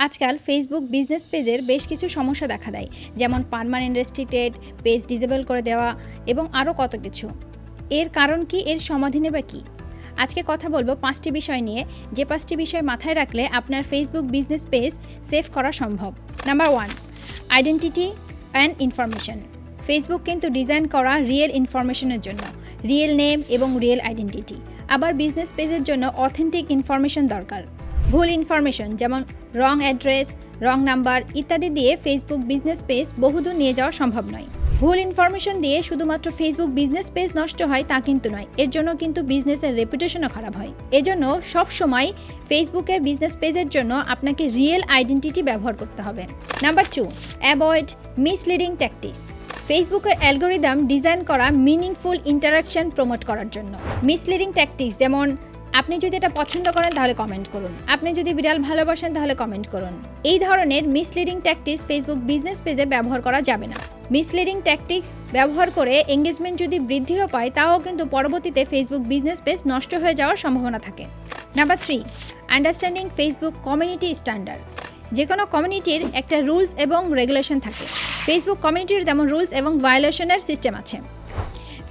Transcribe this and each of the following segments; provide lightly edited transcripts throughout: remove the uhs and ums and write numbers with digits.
আজকাল Facebook business পেজের বেশ কিছু সমস্যা দেখা দেয়, যেমন পার্মানেন্ট রেস্ট্রিক্টেড, পেজ ডিসেবল করে দেওয়া এবং আরও কত কিছু। এর কারণ কি, এর সমাধানে বা কী? আজকে কথা বলবো 5টি বিষয় নিয়ে, যে 5টি বিষয় মাথায় রাখলে আপনার ফেসবুক বিজনেস পেজ সেভ করা সম্ভব। Number 1, identity and information. Facebook কিন্তু ডিজাইন করা রিয়েল ইনফরমেশনের জন্য, রিয়েল নেম এবং রিয়েল আইডেন্টিটি। আবার বিজনেস পেজের জন্য অথেন্টিক ইনফরমেশন দরকার। ভুল ইনফরমেশন যেমন রং অ্যাড্রেস, রং নাম্বার ইত্যাদি দিয়ে ফেসবুক বিজনেস পেজ বহুদূর নিয়ে যাওয়া সম্ভব নয়। ভুল ইনফরমেশন দিয়ে শুধুমাত্র ফেসবুক বিজনেস পেজ নষ্ট হয় তা কিন্তু নয়, এর জন্য কিন্তু বিজনেসের রেপুটেশনও খারাপ হয়। এজন্য সবসময় ফেসবুকের বিজনেস পেজের জন্য আপনাকে রিয়েল আইডেন্টিটি ব্যবহার করতে হবে। Number 2, avoid misleading tactics. ফেসবুকের অ্যালগোরিদম ডিজাইন করা মিনিংফুল ইন্টারাকশন প্রমোট করার জন্য। মিসলিডিং ট্যাকটিক্স যেমন আপনি যদি এটা পছন্দ করেন তাহলে কমেন্ট করুন, আপনি যদি বিড়াল ভালোবাসেন তাহলে কমেন্ট করুন। এই ধরনের মিসলিডিং ট্যাকটিক্স ফেসবুক বিজনেস পেজে ব্যবহার করা যাবে না। মিসলিডিং ট্যাকটিক্স ব্যবহার করে এঙ্গেজমেন্ট যদি বৃদ্ধিও পায়, তাও কিন্তু পরবর্তীতে ফেসবুক বিজনেস পেজ নষ্ট হয়ে যাওয়ার সম্ভাবনা থাকে। Number 3, understanding Facebook community standard. যে কোনো কমিউনিটির একটা রুলস এবং রেগুলেশন থাকে। ফেসবুক কমিউনিটির তেমন রুলস এবং ভায়োলেশনের সিস্টেম আছে।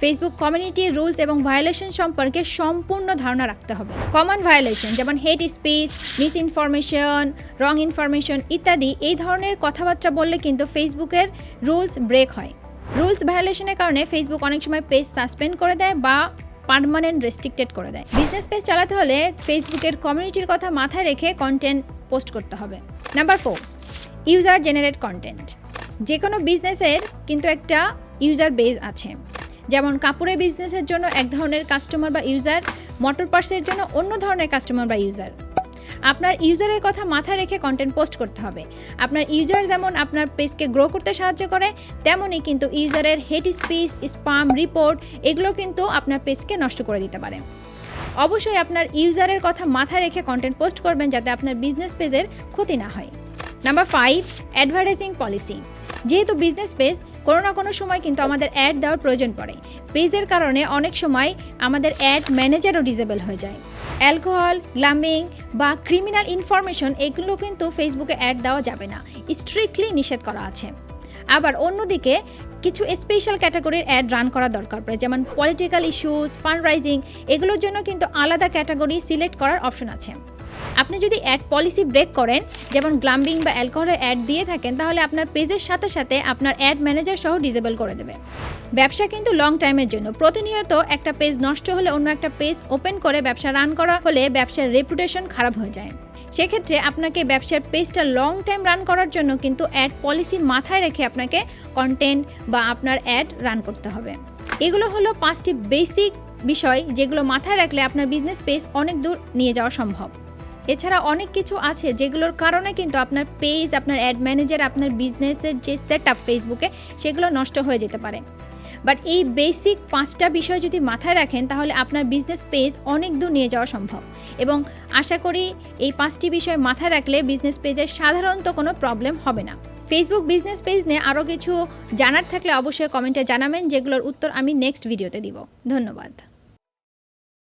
ফেসবুক কমিউনিটির রুলস এবং ভায়োলেশন সম্পর্কে সম্পূর্ণ ধারণা রাখতে হবে। কমন ভায়োলেশন যেমন hate speech, miss information, wrong information ইত্যাদি, এই ধরনের কথাবার্তা বললে কিন্তু ফেসবুকের রুলস ব্রেক হয়। রুলস ভায়োলেশনের কারণে ফেসবুক অনেক সময় পেজ সাসপেন্ড করে দেয় বা পার্মানেন্ট রেস্ট্রিক্টেড করে দেয়। বিজনেস পেজ চালাতে হলে ফেসবুকের কমিউনিটির কথা মাথায় রেখে কন্টেন্ট পোস্ট করতে হবে। Number 4, user generate content. যে কোনো বিজনেসের কিন্তু একটা ইউজার বেজ আছে। যেমন কাপড়ের বিজনেসের জন্য এক ধরনের কাস্টমার বা ইউজার, মোটর পার্টসের জন্য অন্য ধরনের কাস্টমার বা ইউজার। আপনার ইউজারের কথা মাথায় রেখে কন্টেন্ট পোস্ট করতে হবে। আপনার ইউজার যেমন আপনার পেজকে গ্রো করতে সাহায্য করে, তেমনই কিন্তু ইউজারের হেট স্পিচ, স্প্যাম, রিপোর্ট এগুলো কিন্তু আপনার পেজকে নষ্ট করে দিতে পারে। অবশ্যই আপনার ইউজারের কথা মাথায় রেখে কন্টেন্ট পোস্ট করবেন, যাতে আপনার বিজনেস পেজের ক্ষতি না হয়। Number 5, advertising policy. যেহেতু বিজনেস পেজ, কোনো না কোনো সময় কিন্তু আমাদের অ্যাড দেওয়ার প্রয়োজন পড়ে। পেজের কারণে অনেক সময় আমাদের অ্যাড ম্যানেজারও ডিসেবল হয়ে যায়। অ্যালকোহল, গ্ল্যামিং বা ক্রিমিনাল ইনফরমেশন এগুলো কিন্তু ফেসবুকে অ্যাড দেওয়া যাবে না, স্ট্রিক্টলি নিষেধ করা আছে। আবার অন্যদিকে কিছু স্পেশাল ক্যাটাগরির অ্যাড রান করা দরকার পড়ে, যেমন পলিটিক্যাল ইস্যুস, ফান্ড রাইজিং, এগুলোর জন্য কিন্তু আলাদা ক্যাটাগরি সিলেক্ট করার অপশন আছে। আপনি যদি অ্যাড পলিসি ব্রেক করেন, যেমন গ্লাম্বিং বা অ্যালকোহলের অ্যাড দিয়ে থাকেন, তাহলে আপনার পেজের সাথে সাথে আপনার অ্যাড ম্যানেজার সহ ডিসেবল করে দেবে। ব্যবসা কিন্তু লং টাইমের জন্য। প্রতিনিয়ত একটা পেজ নষ্ট হলে অন্য একটা পেজ ওপেন করে ব্যবসা রান করা হলে ব্যবসার রেপুটেশন খারাপ হয়ে যায়। সেক্ষেত্রে আপনাকে ব্যবসার পেজটা লং টাইম রান করার জন্য কিন্তু অ্যাড পলিসি মাথায় রেখে আপনাকে কন্টেন্ট বা আপনার অ্যাড রান করতে হবে। এগুলো হলো 5টি বেসিক বিষয়, যেগুলো মাথায় রাখলে আপনার বিজনেস পেজ অনেক দূর নিয়ে যাওয়া সম্ভব। এছাড়া অনেক কিছু আছে যেগুলোর কারণে কিন্তু আপনার পেজ, আপনার অ্যাড ম্যানেজার, আপনার বিজনেসের যে সেট আপ ফেসবুকে, সেগুলো নষ্ট হয়ে যেতে পারে। বাট এই বেসিক 5টা বিষয় যদি মাথায় রাখেন, তাহলে আপনার বিজনেস পেজ অনেক দূর নিয়ে যাওয়া সম্ভব। এবং আশা করি এই 5টি বিষয় মাথায় রাখলে বিজনেস পেজের সাধারণত কোনো প্রবলেম হবে না। ফেসবুক বিজনেস পেজ নিয়ে আরও কিছু জানার থাকলে অবশ্যই কমেন্টে জানাবেন, যেগুলোর উত্তর আমি নেক্সট ভিডিওতে দিব। ধন্যবাদ।